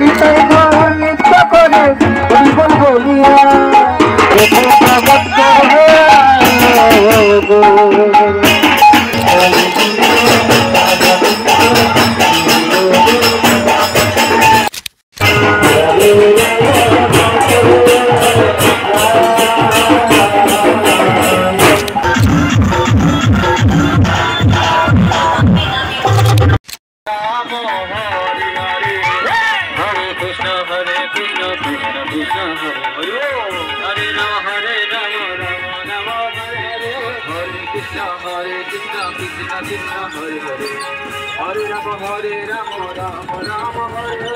নিতাই গৌর নিত্য করে হরি বল বলিয়া প্রভু জগৎ করবে Hare Rama Rama Rama Hare Hare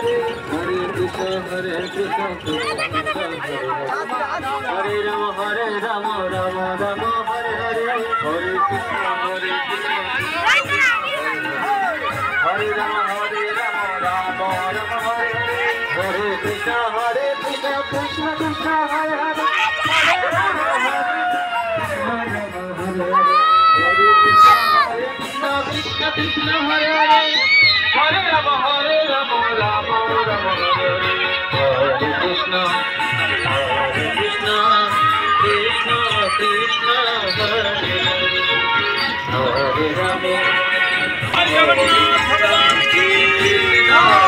Hare Krishna Krishna Krishna Hare Rama Rama Rama Hare Hare Hare Krishna Krishna Hare Rama Rama Rama Hare Hare Hare Krishna Krishna Krishna Hare Hare Krishna Krishna Hare Hare Hare Rama Rama Rama Hare Hare Hare Krishna Krishna Krishna Hare Hare Hare Rama Hare Jagannath Bhagavan ki Radhe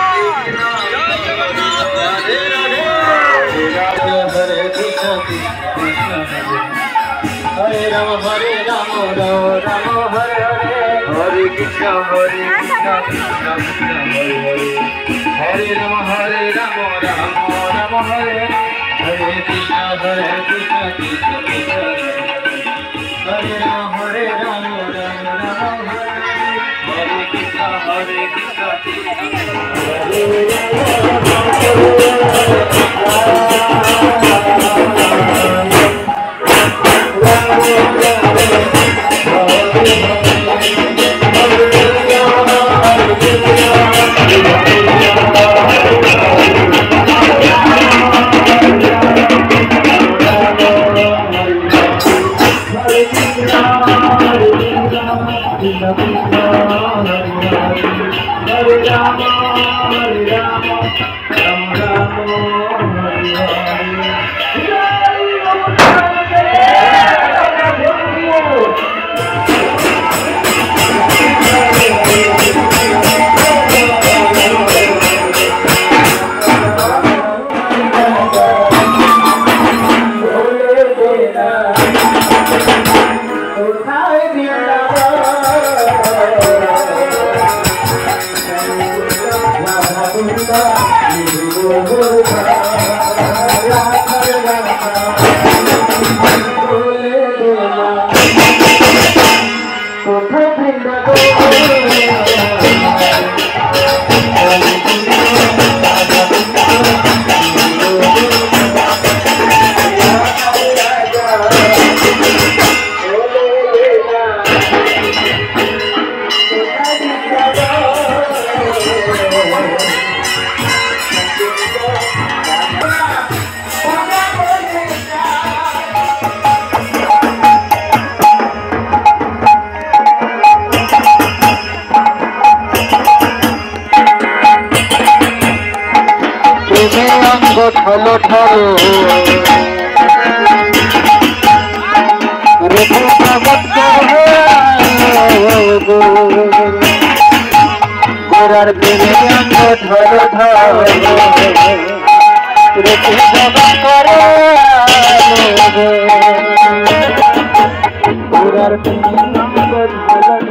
Radhe Hare Krishna Krishna Hare Rama Rama Rama Hare Hare Hare Krishna Krishna Krishna Hare Hare Hare Rama Rama Rama Hare Hare Krishna Krishna Krishna Hare Rama Rama Rama Hare Krishna ঠলো ঠলো রেখে জগৎ গোরার প্রেমে অঙ্গ ঠলো ঠলো রেখে জগৎ করে গোরার প্রেমে অঙ্গ ঠলো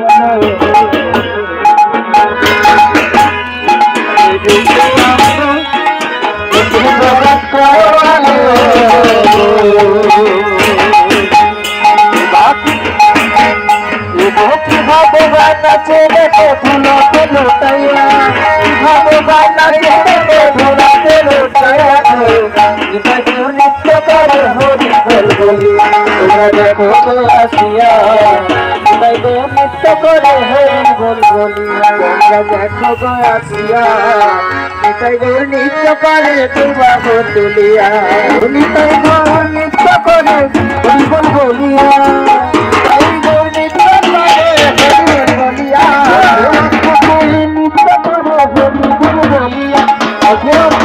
ভগবান আছে দেখো ধুলোকে লুটাইয়া ভগবান আছে দেখো ধুলোকে লুটাইয়া নিত্য করে হরি বল বলিয়া তোমরা দেখো আসিয়া নিত্য করে হরি বল বলিয়া তোমরা দেখো আসিয়া নিত্য করে তোমা তুলিয়া নিতাই নিত্য করে হরি বল বলিয়া Yeah.